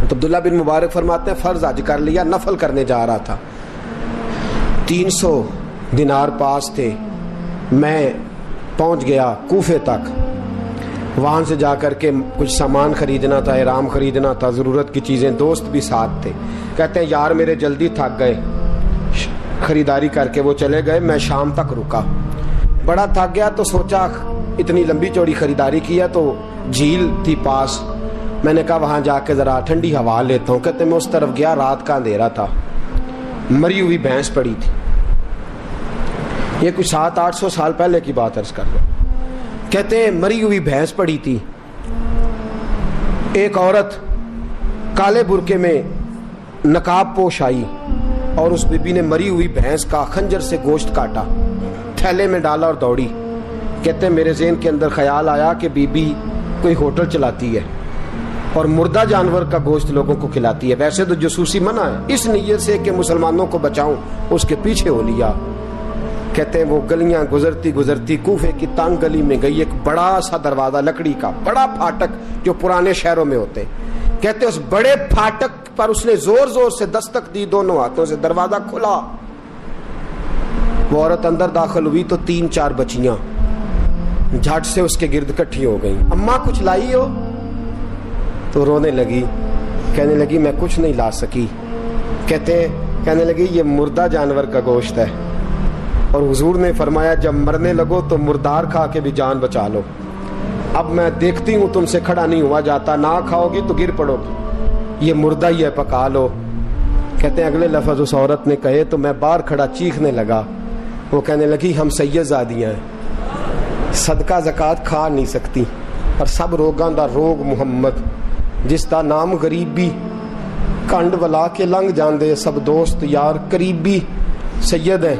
تو عبداللہ بن مبارک فرماتے ہیں فرض حج کر لیا، نفل کرنے جا رہا تھا، 300 دینار پاس تھے، میں پہنچ گیا کوفے تک، وہاں سے جا کر کے کچھ سامان خریدنا تھا، احرام خریدنا تھا، ضرورت کی چیزیں، دوست بھی ساتھ تھے، کہتے ہیں یار میرے جلدی تھک گئے، خریداری کر کے وہ چلے گئے، میں شام تک رکا، بڑا تھک گیا تو سوچا اتنی لمبی چوڑی خریداری کی ہے تو جھیل تھی پاس، میں نے کہا وہاں جا کے ذرا ٹھنڈی ہوا لیتا ہوں، کہتے ہیں میں اس طرف گیا، رات کا اندھیرا تھا، مری ہوئی بھینس پڑی تھی، یہ کچھ 700-800 سال پہلے کی بات عرض کر لو، کہتے ہیں مری ہوئی بھینس پڑی تھی، ایک عورت کالے برقعے میں نقاب پوش آئی اور اس بی بی نے مری ہوئی بھینس کا خنجر سے گوشت کاٹا، تھیلے میں ڈالا اور دوڑی، کہتے ہیں میرے ذہن کے اندر خیال آیا کہ بی بی کوئی ہوٹل چلاتی ہے اور مردہ جانور کا گوشت لوگوں کو کھلاتی ہے، ویسے تو جاسوسی منع ہے، اس نیت سے کہ مسلمانوں کو بچاؤں اس کے پیچھے ہو لیا، کہتے ہیں وہ گلیاں گزرتی گزرتی کوفے کی تنگ گلی میں گئی، ایک بڑا سا دروازہ لکڑی کا، بڑا پھاٹک جو پرانے شہروں میں ہوتے، کہتے ہیں اس بڑے پھاٹک پر اس نے زور زور سے دستک دی، دونوں ہاتھوں سے دروازہ کھلا، وہ عورت اندر داخل ہوئی تو 3-4 بچیاں جھٹ سے اس کے گرد کٹھی ہو گئیں، اماں کچھ لائی ہو؟ تو رونے لگی، کہنے لگی میں کچھ نہیں لا سکی، کہنے لگی یہ مردہ جانور کا گوشت ہے، اور حضور نے فرمایا جب مرنے لگو تو مردار کھا کے بھی جان بچا لو، اب میں دیکھتی ہوں تم سے کھڑا نہیں ہوا جاتا، نہ کھاؤ گی تو گر پڑو گی، یہ مردہ ہی ہے پکا لو، کہتے ہیں اگلے لفظ اس عورت نے کہے تو میں باہر کھڑا چیخنے لگا، وہ کہنے لگی ہم سید زادیاں ہیں، صدقہ زکات کھا نہیں سکتی، اور سب روگاں دا روگ محمد، جس دا نام غریبی، کنڈ ولا کے لنگ جاندے، سب دوست یار قریبی سید ہیں،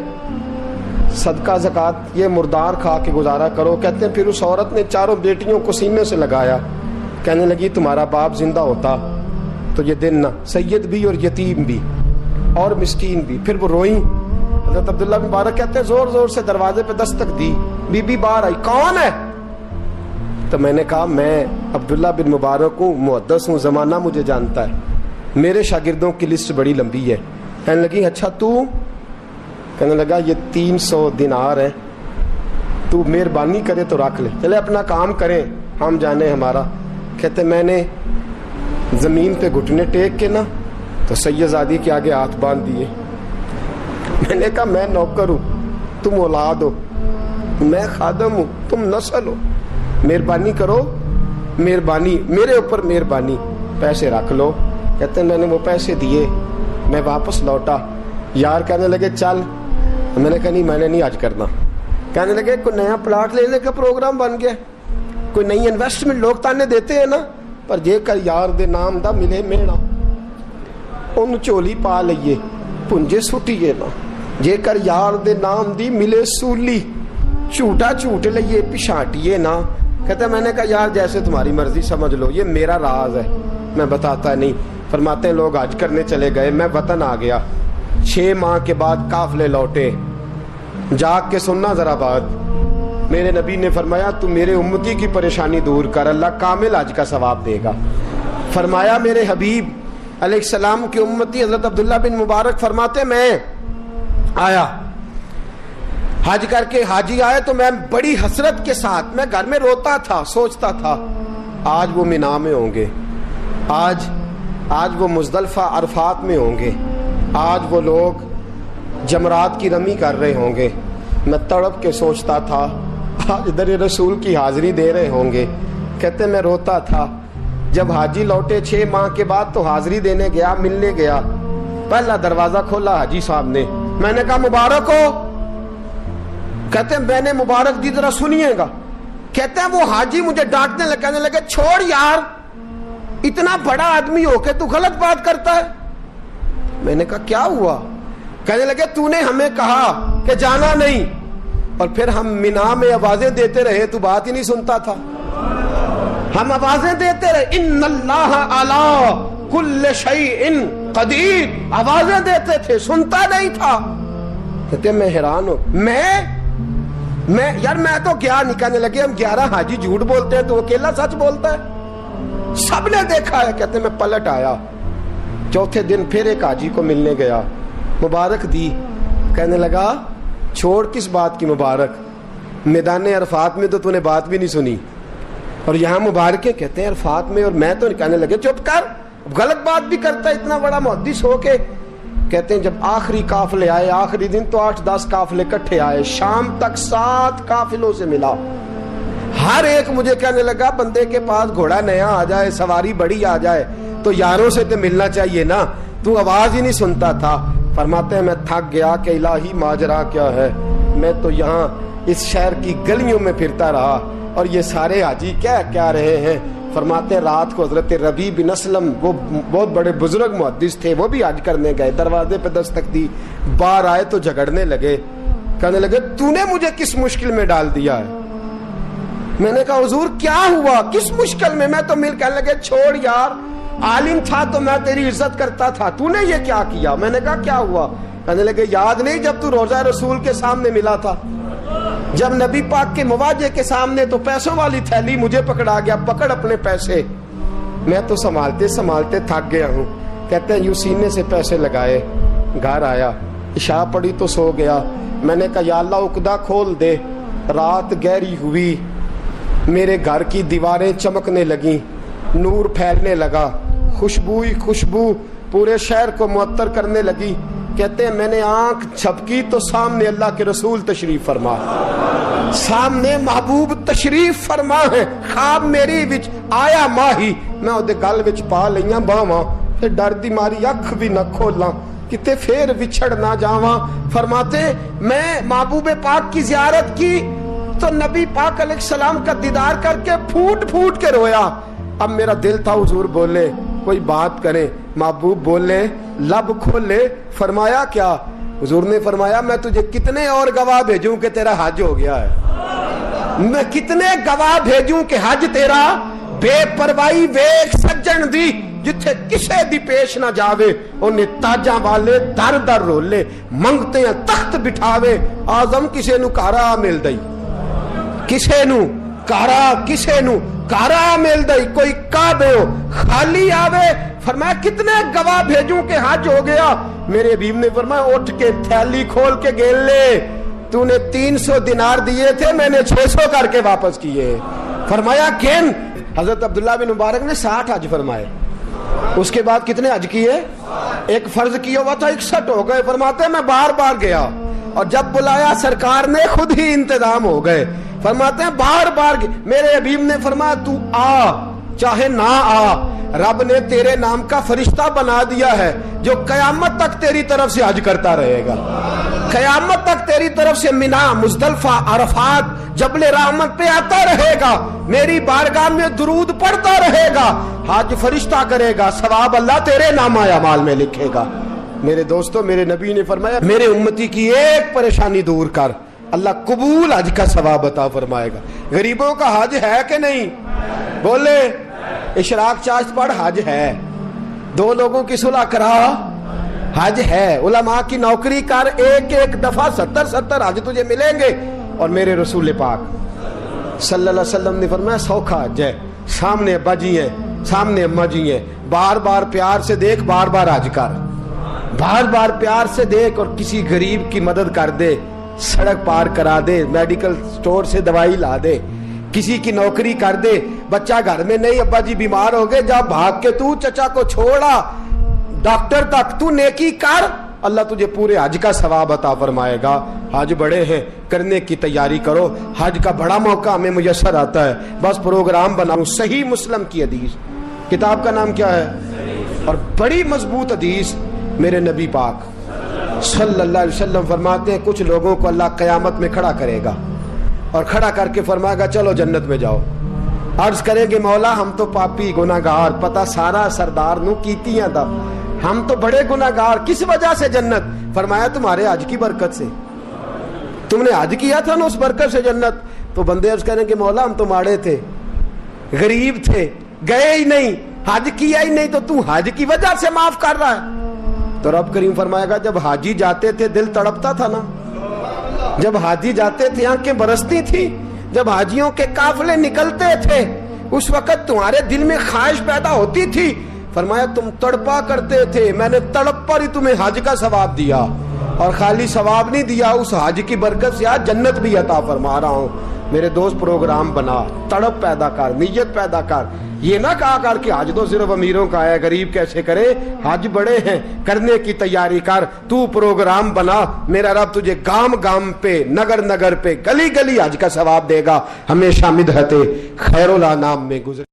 صدقہ زکات یہ مردار کھا کے گزارا کرو، کہتے ہیں پھر اس عورت نے 4 بیٹیوں کو سینے سے لگایا، کہنے لگی تمہارا باپ زندہ ہوتا تو یہ دن نہ، سید بھی اور یتیم بھی اور مسکین بھی، پھر وہ روئیں، حضرت عبداللہ بن مبارک کہتے ہیں زور زور سے دروازے پہ دستک دی، بی بی باہر آئی، کون ہے؟ تو میں نے کہا میں عبداللہ بن مبارک ہوں، محدث ہوں، زمانہ مجھے جانتا ہے، میرے شاگردوں کی لسٹ بڑی لمبی ہے، کہنے لگی اچھا تو؟ کہنے لگا یہ 300 دینار ہیں، تو مہربانی کرے تو رکھ لے، چلے اپنا کام کریں ہم جانے ہمارا، کہتے میں نے زمین پہ گھٹنے ٹیک کے نا تو سید زادی کے آگے ہاتھ باندھ دیے، میں نے کہا میں نوکر ہوں تم اولاد ہو، میں خادم ہوں تم نسل ہو، مہربانی کرو، مہربانی میرے اوپر مہربانی، پیسے رکھ لو، کہتے ہیں میں نے وہ پیسے دیے، میں واپس لوٹا، یار کہنے لگے چل، میں نے کہا نہیں میں نے نہیں آج کرنا، کہنے لگے کوئی نیا پلاٹ لینے کا پروگرام بن گیا، کوئی نئی انویسٹمنٹ، لوگ تانے دیتے ہیں نا، پر جے کر یار دے نام دا ملے میڑا، ان چولی پا لئیے پنجے سٹیے نا، جے کر یار دے نام دی ملے سولی، چھوٹا چھوٹ لئیے پشانٹیے نا، کہتا ہے میں نے کہا یار جیسے تمہاری مرضی سمجھ لو، یہ میرا راز ہے میں بتاتا نہیں، فرماتے ہیں لوگ حج کرنے چلے گئے، میں وطن آ گیا، 6 ماہ کے بعد قافلے لوٹے، جاگ کے سننا ذرا بات، میرے نبی نے فرمایا تو میرے امتی کی پریشانی دور کر، اللہ کامل حج کا ثواب دے گا، فرمایا میرے حبیب علیہ السلام کی امتی حضرت عبداللہ بن مبارک فرماتے میں آیا حج کر کے، حاجی آئے تو میں بڑی حسرت کے ساتھ، میں گھر میں روتا تھا، سوچتا تھا آج وہ مینا میں ہوں گے، آج وہ مزدلفہ عرفات میں ہوں گے، آج وہ لوگ جمرات کی رمی کر رہے ہوں گے، میں تڑپ کے سوچتا تھا آج در رسول کی حاضری دے رہے ہوں گے، کہتے میں روتا تھا، جب حاجی لوٹے 6 ماہ کے بعد تو حاضری دینے گیا، ملنے گیا، پہلا دروازہ کھولا حاجی صاحب نے، میں نے کہا مبارک ہو، کہتے ہیں میں نے مبارک دی ذرا سنیے گا، کہتے ہیں وہ حاجی مجھے ڈانٹنے لگے، کہنے لگے چھوڑ یار اتنا بڑا آدمی ہو کے تو غلط بات کرتا ہے، میں نے کہا کیا ہوا؟ کہنے لگے تو نے ہمیں کہا کہ جانا نہیں، اور پھر ہم مینا میں آوازیں دیتے رہے تو بات ہی نہیں سنتا تھا، ہم آوازیں دیتے رہے ان اللہ علی کل شیء قدیر، آوازیں دیتے تھے، سنتا نہیں تھا، کہتے میں حیران ہوں، میں یار میں تو گیا نہیں، کہنے لگے ہم 11 حاجی جھوٹ بولتے ہیں تو اکیلا سچ بولتا ہے، سب نے دیکھا ہے. کہتے میں پلٹ آیا. چوتھے دن پھر ایک حاجی کو ملنے گیا, مبارک دی. کہنے لگا چھوڑ کس بات کی مبارک, میدان عرفات میں تو نے بات بھی نہیں سنی, اور یہاں مبارکیں کہتے ہیں عرفات میں, اور میں تو. کہنے لگے چپ کر, غلط بات بھی کرتا اتنا بڑا محدث ہو کے. کہتے ہیں جب آخری قافلے آئے, آخری دن تو 8-10 قافلے کٹھے آئے, شام تک 7 قافلوں سے ملا. ہر ایک مجھے کہنے لگا بندے کے پاس گھوڑا نیا آ جائے, سواری بڑی آ جائے تو یاروں سے تو ملنا چاہیے نا, تو آواز ہی نہیں سنتا تھا. فرماتے ہیں میں تھک گیا کہ الہی ماجرا کیا ہے, میں تو یہاں اس شہر کی گلیوں میں پھرتا رہا اور یہ سارے حاجی کیا رہے ہیں. فرماتے ہیں رات کو حضرت ربیع بن اسلم, وہ بہت بڑے بزرگ محدث تھے, وہ بھی حج کرنے گئے, دروازے پہ دستک دی, باہر آئے تو جھگڑنے لگے. کہنے لگے تو نے مجھے کس مشکل میں ڈال دیا ہے. میں نے کہا حضور کیا ہوا, کس مشکل میں. میں تو کہنے لگے چھوڑ یار, عالم تھا تو میں تیری عزت کرتا تھا, تو نے یہ کیا کیا. میں نے کہا کیا ہوا. کہنے لگے یاد نہیں جب تو روضہ رسول کے سامنے ملا تھا, جب نبی پاک کے مواجہ کے سامنے تو پیسوں والی تھیلی مجھے پکڑا گیا, پکڑ اپنے پیسے. میں تو سنبھالتے تھک گیا ہوں. کہتے ہیں یوں سینے سے پیسے لگائے, گھر آیا, عشاء پڑی تو سو گیا. میں نے کہا یا اللہ عقدہ کھول دے. رات گہری ہوئی, میرے گھر کی دیواریں چمکنے لگیں, نور پھیلنے لگا, خوشبو پورے شہر کو معطر کرنے لگی. کہتے ہیں میں نے آنکھ جھپکی تو سامنے اللہ کے رسول تشریف فرما, سامنے محبوب تشریف فرما ہے. خواب میری وچ آیا ماہی, میں اودے گل وچ پا لئیاں باواں, تے ڈر دی ماری اکھ بھی نہ کھولاں, کتے پھر وچھڑ نہ جاواں. فرماتے میں محبوب پاک کی زیارت کی تو نبی پاک علیہ السلام کا دیدار کر کے پھوٹ کے رویا. اب میرا دل تھا حضور بولے, کوئی بات کریں. محبوب بولے, لب کھولے. فرمایا کیا. حضور نے فرمایا میں تجھے کتنے اور گواہ بھیجوں کہ تیرا حج ہو گیا ہے. میں کتنے گواہ بھیجوں کہ حج تیرا بے پرواہی ویکھ سجن دی, جتھے کسے دی پیش نہ جاوے انہیں تاجاں والے در در رولے, منگتے ہیں تخت بٹھاوے, آزم کسے نو کارا مل دئی, کسے نو کارا مل دئی, کوئی کعبے ہو خالی آوے. فرمایا کتنے گواہ بھیجوں کہ حج ہو گیا. میرے حبیب نے فرمایا اٹھ کے تھیلی کھول کے گیل لے, تو نے 300 دینار دیے تھے, میں نے 600 کر کے واپس کیے. فرمایا گن. حضرت عبداللہ بن مبارک نے 60 حج فرمائے. اس کے بعد کتنے حج کیے, ایک فرض کیا ہوا تھا 61 ہو گئے. فرماتے ہیں میں بار گیا, اور جب بلایا سرکار نے خود ہی انتظام ہو گئے. فرماتے ہیں بار میرے حبیب نے فرمایا تو آ چاہے نہ آ, رب نے تیرے نام کا فرشتہ بنا دیا ہے جو قیامت تک تیری طرف سے حج کرتا رہے گا. قیامت تک تیری طرف سے منا, مزدلفہ, عرفات, جبل رحمت پہ آتا رہے گا, میری بارگاہ میں درود پڑھتا رہے گا, حج فرشتہ کرے گا, ثواب اللہ تیرے نامہ اعمال میں لکھے گا. میرے دوستو, میرے نبی نے فرمایا میرے امتی کی ایک پریشانی دور کر, اللہ قبول حج کا ثواب عطا فرمائے گا. غریبوں کا حج ہے کہ نہیں, بولے. اشراق چاشت پڑھ, حج ہے. 2 لوگوں کی صلح کرا, حج ہے. علماء کی نوکری کر, ایک دفعہ 70 حج تجھے ملیں گے. اور میرے رسول پاک صلی اللہ علیہ وسلم نے فرمایا سوکھا حج ہے, سامنے ابا جی ہیں, سامنے اماں جی ہیں, بار پیار سے دیکھ, بار حج کر, بار پیار سے دیکھ, اور کسی غریب کی مدد کر دے, سڑک پار کرا دے, میڈیکل سٹور سے دوائی لا دے, کسی کی نوکری کر دے. بچہ گھر میں نہیں, ابا جی بیمار ہو گئے, جا بھاگ کے تو چچا کو چھوڑا ڈاکٹر تک, تو نیکی کر, اللہ تجھے پورے حج کا ثواب عطا فرمائے گا. حج بڑے ہیں, کرنے کی تیاری کرو. حج کا بڑا موقع ہمیں میسر آتا ہے, بس پروگرام بناؤ. صحیح مسلم کی حدیث, کتاب کا نام کیا ہے, اور بڑی مضبوط حدیث. میرے نبی پاک صلی اللہ علیہ وسلم فرماتے ہیں کچھ لوگوں کو اللہ قیامت میں کھڑا کرے گا, اور کھڑا کر کے فرمائے گا چلو جنت میں جاؤ. عرض کریں گے مولا ہم تو پاپی گناہگار, پتہ سارا سردار نو کیتیاں دا, ہم تو بڑے گناہگار, کس وجہ سے جنت. فرمایا تمہارے حج کی برکت سے, تم نے حج کیا تھا نا, اس برکت سے جنت. تو بندے عرض کریں گے مولا ہم تو ماڑے تھے, غریب تھے, گئے ہی نہیں, حج کیا ہی نہیں, تو حج کی وجہ سے معاف کر رہا ہے. تو رب کریم فرمائے گا جب حاجی جاتے تھے دل تڑپتا تھا نا, جب حاجی جاتے تھے آنکھیں برستی تھی, جب حاجیوں کے قافلے نکلتے تھے اس وقت تمہارے دل میں خواہش پیدا ہوتی تھی, فرمایا تم تڑپا کرتے تھے, میں نے تڑپ پر ہی تمہیں حج کا ثواب دیا, اور خالی ثواب نہیں دیا, اس حج کی برکت سے آج جنت بھی عطا فرما رہا ہوں. میرے دوست پروگرام بنا, تڑپ پیدا کر, نیت پیدا کر, یہ نہ کہا کر کہ حج تو صرف امیروں کا ہے, غریب کیسے کرے, حج بڑے ہیں, کرنے کی تیاری کر. تو پروگرام بنا, میرا رب تجھے گام گام پہ, نگر نگر پہ, گلی گلی حج کا ثواب دے گا. ہمیشہ مدحت خیر الانام میں گزر